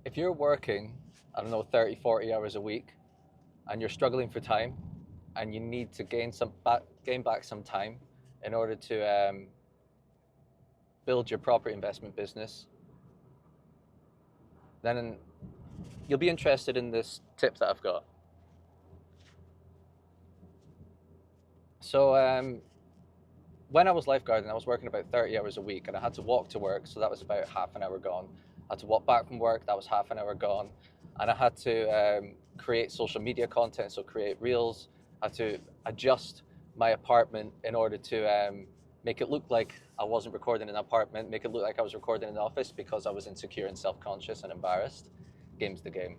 If you're working, I don't know, 30, 40 hours a week and you're struggling for time and you need to gain back some time in order to build your property investment business, then you'll be interested in this tip that I've got. So when I was lifeguarding, I was working about 30 hours a week and I had to walk to work, so that was about half an hour gone. I had to walk back from work, that was half an hour gone. And I had to create social media content, so create reels. I had to adjust my apartment in order to make it look like I wasn't recording in an apartment, make it look like I was recording in an office because I was insecure and self-conscious and embarrassed. Game's the game.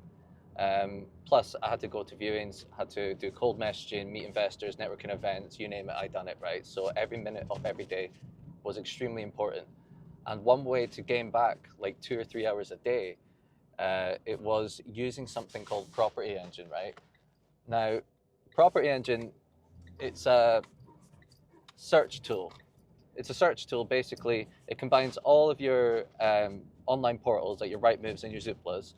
Plus, I had to go to viewings, had to do cold messaging, meet investors, networking events, you name it, I done it, right? So every minute of every day was extremely important. And one way to gain back like 2 or 3 hours a day, it was using something called Property Engine, right? Now, Property Engine, it's a search tool. It's a search tool, basically. It combines all of your online portals, like your Rightmoves and your Zooplas,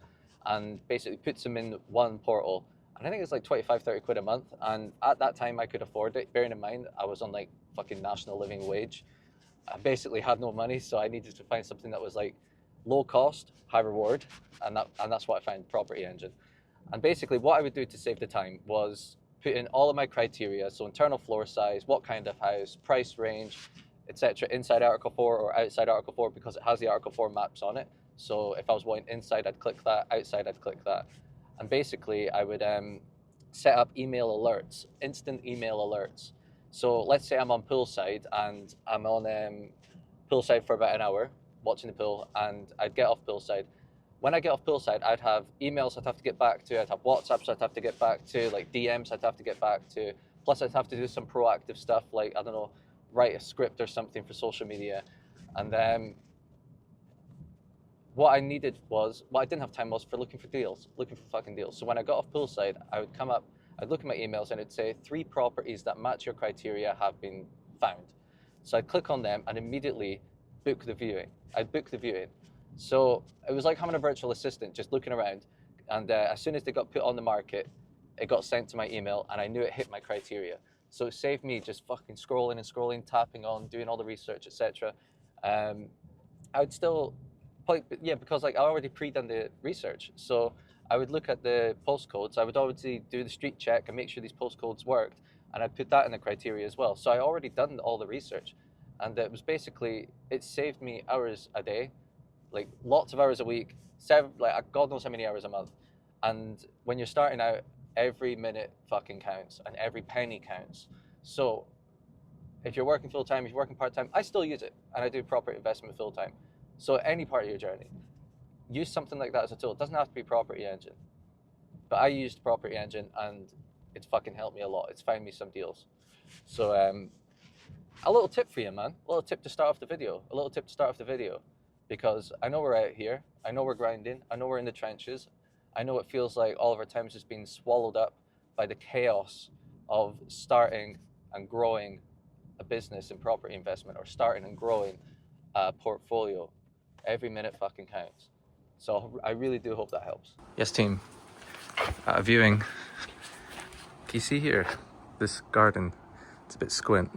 and basically puts them in one portal. And I think it's like 25, 30 quid a month. And at that time, I could afford it, bearing in mind I was on like fucking national living wage. I basically had no money, so I needed to find something that was like low cost, high reward, and that's what I found, Property Engine. And basically, what I would do to save the time was put in all of my criteria, so internal floor size, what kind of house, price range, etc., inside Article 4 or outside Article 4, because it has the Article 4 maps on it. So if I was wanting inside, I'd click that, outside, I'd click that. And basically, I would set up email alerts, instant email alerts. So let's say I'm on poolside and I'm on poolside for about an hour watching the pool, and I'd get off poolside. When I get off poolside, I'd have emails I'd have to get back to, I'd have WhatsApps I'd have to get back to, like DMs I'd have to get back to. Plus, I'd have to do some proactive stuff, like, I don't know, write a script or something for social media. And then what I didn't have time was for looking for deals, looking for fucking deals. So when I got off poolside, I would come up, I'd look at my emails and it'd say 3 properties that match your criteria have been found. So I'd click on them and immediately book the viewing. I'd book the viewing. So it was like having a virtual assistant, just looking around. And as soon as they got put on the market, it got sent to my email and I knew it hit my criteria. So it saved me just fucking scrolling and scrolling, tapping on, doing all the research, etc. I would still, yeah, because like I already pre-done the research. So I would look at the postcodes. I would obviously do the street check and make sure these postcodes worked, and I'd put that in the criteria as well. So I already done all the research, and it was basically, it saved me hours a day, like lots of hours a week, like God knows how many hours a month. And when you're starting out, every minute fucking counts and every penny counts. So if you're working full time, if you're working part time, I still use it and I do property investment full time. So any part of your journey, use something like that as a tool. It doesn't have to be Property Engine, but I used Property Engine and it's fucking helped me a lot. It's found me some deals. So a little tip for you, man. A little tip to start off the video. A little tip to start off the video, because I know we're out here. I know we're grinding. I know we're in the trenches. I know it feels like all of our time is just being swallowed up by the chaos of starting and growing a business in property investment, or starting and growing a portfolio. Every minute fucking counts. So I really do hope that helps. Yes, team. At a viewing, can you see here? This garden, it's a bit squint,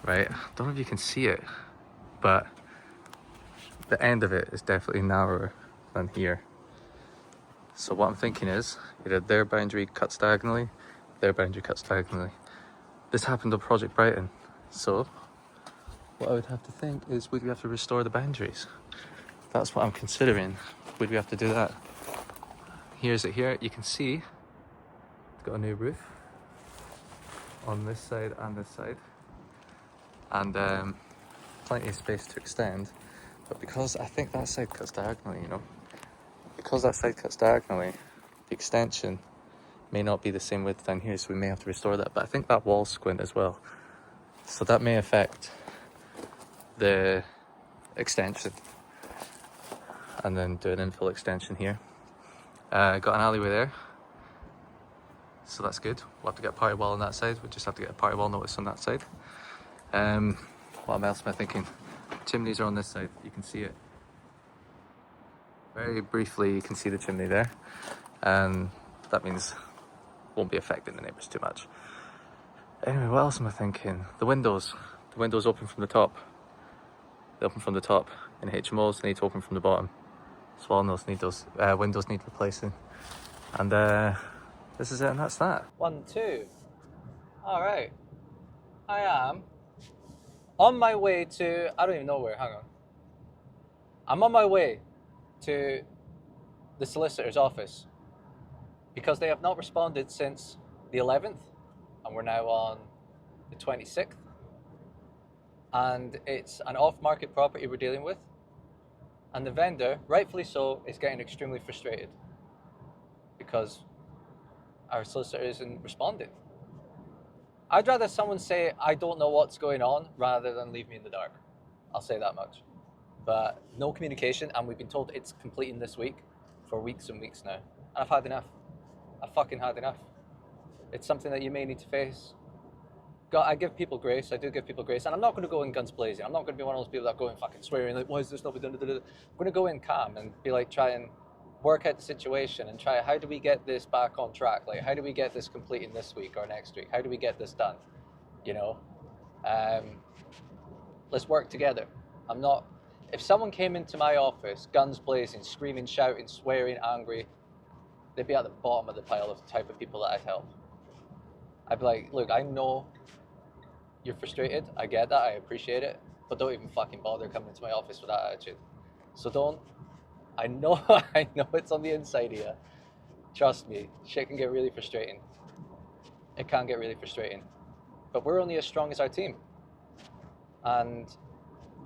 right? I don't know if you can see it, but the end of it is definitely narrower than here. So what I'm thinking is, either their boundary cuts diagonally, their boundary cuts diagonally. This happened on Project Brighton. So what I would have to think is, would we have to restore the boundaries? That's what I'm considering. Would we have to do that? Here's it here. You can see it's got a new roof on this side and this side. And plenty of space to extend. But because I think that side cuts diagonally, you know, because that side cuts diagonally, the extension may not be the same width down here, so we may have to restore that. But I think that wall's squint as well, so that may affect the extension. And then do an infill extension here. Got an alleyway there, so that's good. We'll have to get a party wall on that side. We just have to get a party wall notice on that side. What else am I thinking? Chimneys are on this side, you can see it. Very briefly, you can see the chimney there, and that means won't be affecting the neighbours too much. Anyway, what else am I thinking? The windows open from the top. They open from the top. In HMOs, they need to open from the bottom. Swallows need those windows need replacing, and this is it, and that's that. 1, 2. All right, I am on my way to, I don't even know where. Hang on. I'm on my way to the solicitor's office because they have not responded since the 11th, and we're now on the 26th, and it's an off-market property we're dealing with, and the vendor, rightfully so, is getting extremely frustrated because our solicitor isn't responding. I'd rather someone say, I don't know what's going on, rather than leave me in the dark. I'll say that much. But no communication, and we've been told it's completing this week for weeks and weeks now. And I've had enough. I've fucking had enough. It's something that you may need to face. God, I give people grace. I do give people grace. And I'm not going to go in guns blazing. I'm not going to be one of those people that go in fucking swearing, like, why is this not been done? I'm going to go in calm and be like, try and work out the situation and try, how do we get this back on track? Like, how do we get this completing this week or next week? How do we get this done? You know? Let's work together. If someone came into my office, guns blazing, screaming, shouting, swearing, angry, they'd be at the bottom of the pile of the type of people that I'd help. I'd be like, look, I know you're frustrated. I get that. I appreciate it. But don't even fucking bother coming into my office with that attitude. So don't. I know it's on the inside here. Trust me, shit can get really frustrating. It can get really frustrating. But we're only as strong as our team. And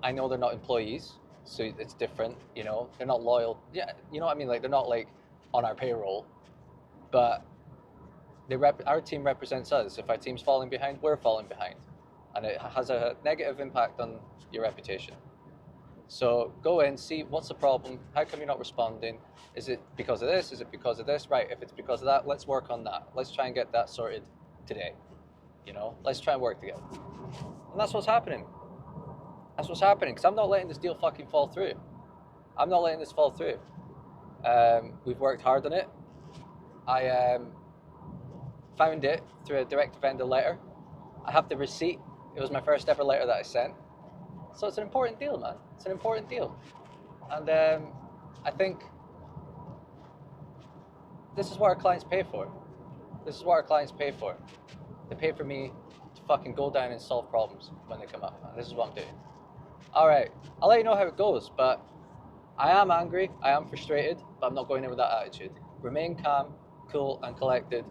I know they're not employees, so it's different, you know. They're not loyal. Yeah, you know what I mean? Like, they're not like on our payroll, but our team represents us. If our team's falling behind, we're falling behind. And it has a negative impact on your reputation. So go in, see what's the problem, how come you're not responding? Is it because of this? Is it because of this? Right, if it's because of that, let's work on that. Let's try and get that sorted today. You know, let's try and work together. And that's what's happening. That's what's happening, because I'm not letting this deal fucking fall through. I'm not letting this fall through. We've worked hard on it. I found it through a direct vendor letter. I have the receipt. It was my first ever letter that I sent. So it's an important deal, man. It's an important deal. And I think this is what our clients pay for. This is what our clients pay for. They pay for me to fucking go down and solve problems when they come up. And this is what I'm doing. All right, I'll let you know how it goes, but I am angry, I am frustrated, but I'm not going in with that attitude. Remain calm, cool, and collected.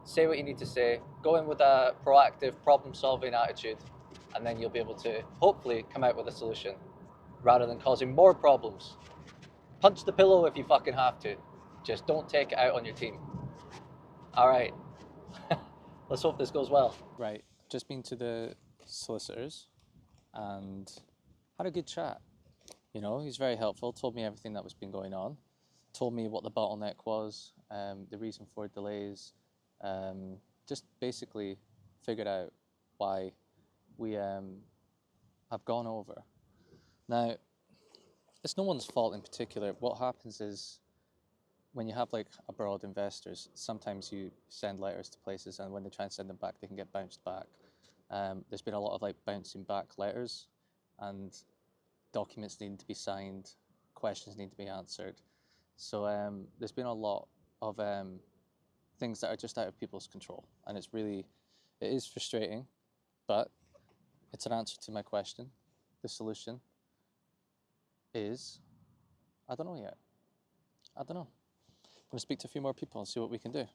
Say what you need to say. Go in with a proactive, problem-solving attitude, and then you'll be able to hopefully come out with a solution rather than causing more problems. Punch the pillow if you fucking have to. Just don't take it out on your team. All right. Let's hope this goes well. Right. Just been to the solicitors and had a good chat. You know, he's very helpful, told me everything that was been going on, told me what the bottleneck was, the reason for delays, just basically figured out why we have gone over. Now, it's no one's fault in particular. What happens is when you have like abroad investors, sometimes you send letters to places and when they try and send them back, they can get bounced back. There's been a lot of like bouncing back letters and documents need to be signed, questions need to be answered. So there's been a lot of things that are just out of people's control. And it is frustrating, but it's an answer to my question. The solution is, I don't know yet. I don't know. I'm gonna speak to a few more people and see what we can do.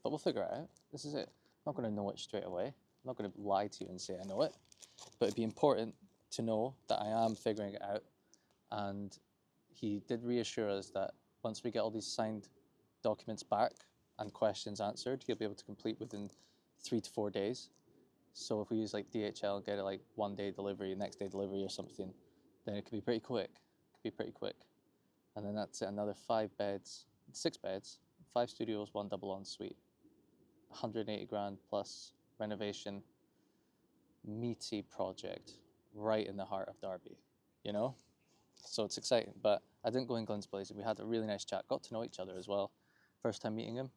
But we'll figure it out. This is it. I'm not gonna know it straight away. I'm not gonna lie to you and say I know it. But it'd be important to know that I am figuring it out. And he did reassure us that once we get all these signed documents back and questions answered, he'll be able to complete within 3 to 4 days. So if we use like DHL and get it like 1 day delivery, next day delivery or something, then it could be pretty quick. And then that's it, another 6 beds, 5 studios, 1 double ensuite, 180 grand plus renovation, meaty project right in the heart of Derby, you know? So it's exciting, but I didn't go in guns blazing. We had a really nice chat, got to know each other as well. First time meeting him.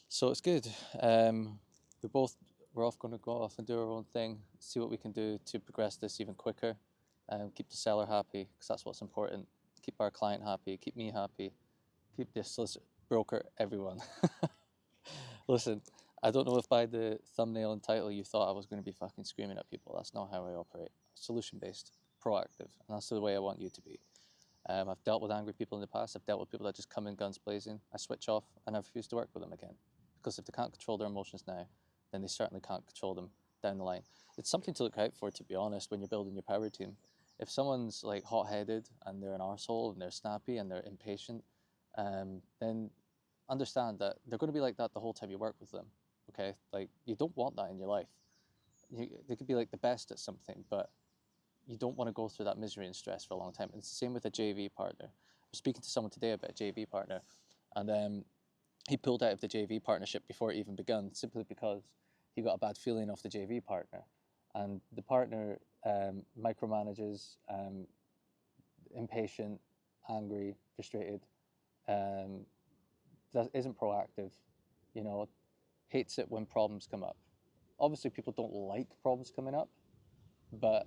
So it's good. We're off going to go off and do our own thing, see what we can do to progress this even quicker, keep the seller happy, because that's what's important. Keep our client happy, keep me happy, keep the solicitor, broker, everyone. Listen, I don't know if by the thumbnail and title you thought I was going to be fucking screaming at people. That's not how I operate. Solution-based, proactive, and that's the way I want you to be. I've dealt with angry people in the past. I've dealt with people that just come in guns blazing. I switch off and I refuse to work with them again. Because if they can't control their emotions now, then they certainly can't control them down the line. It's something to look out for, to be honest, when you're building your power team. If someone's like hot-headed and they're an arsehole and they're snappy and they're impatient, then understand that they're going to be like that the whole time you work with them. Okay, like you don't want that in your life. They could be like the best at something, but you don't want to go through that misery and stress for a long time. And it's the same with a JV partner. I was speaking to someone today about a JV partner, and he pulled out of the JV partnership before it even begun, simply because he got a bad feeling off the JV partner. And the partner micromanages, impatient, angry, frustrated, that isn't proactive, hates it when problems come up. Obviously, people don't like problems coming up, but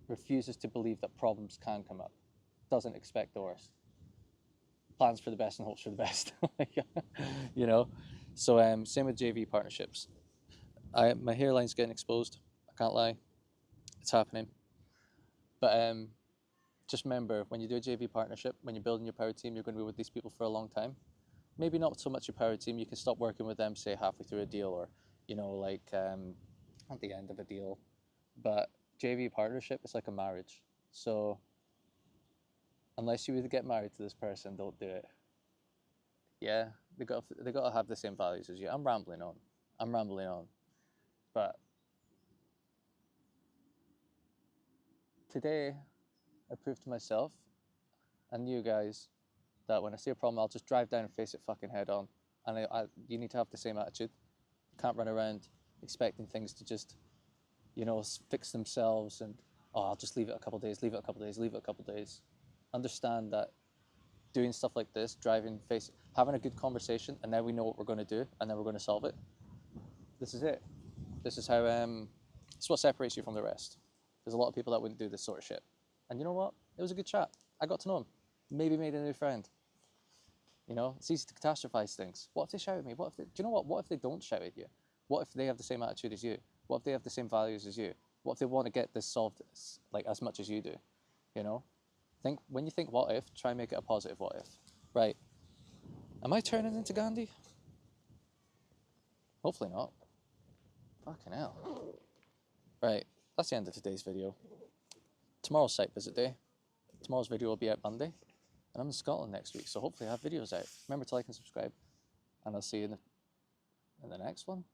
refuses to believe that problems can come up, doesn't expect the worst, plans for the best and hopes for the best. So same with JV partnerships. My hairline's getting exposed, I can't lie, it's happening. But just remember, when you do a JV partnership, when you're building your power team, you're going to be with these people for a long time. Maybe not so much your power team, you can stop working with them, say halfway through a deal, or at the end of a deal. But JV partnership is like a marriage. So unless you either get married to this person, don't do it. Yeah, they got to have the same values as you. I'm rambling on. But today, I proved to myself and you guys that when I see a problem, I'll just drive down and face it fucking head on. And you need to have the same attitude. You can't run around expecting things to just, fix themselves and, I'll just leave it a couple of days, leave it a couple of days, leave it a couple of days. Understand that doing stuff like this, having a good conversation, and now we know what we're going to do, and then we're going to solve it. This is it. This is how, it's what separates you from the rest. There's a lot of people that wouldn't do this sort of shit. And you know what? It was a good chat. I got to know him. Maybe made a new friend. It's easy to catastrophize things. What if they shout at me? Do you know what? What if they don't shout at you? What if they have the same attitude as you? What if they have the same values as you? What if they want to get this solved like as much as you do? When you think what if, try and make it a positive what if. Right. Am I turning into Gandhi? Hopefully not. Fucking hell. Right. That's the end of today's video. Tomorrow's site visit day. Tomorrow's video will be out Monday. And I'm in Scotland next week, so hopefully I have videos out. Remember to like and subscribe. And I'll see you in the next one.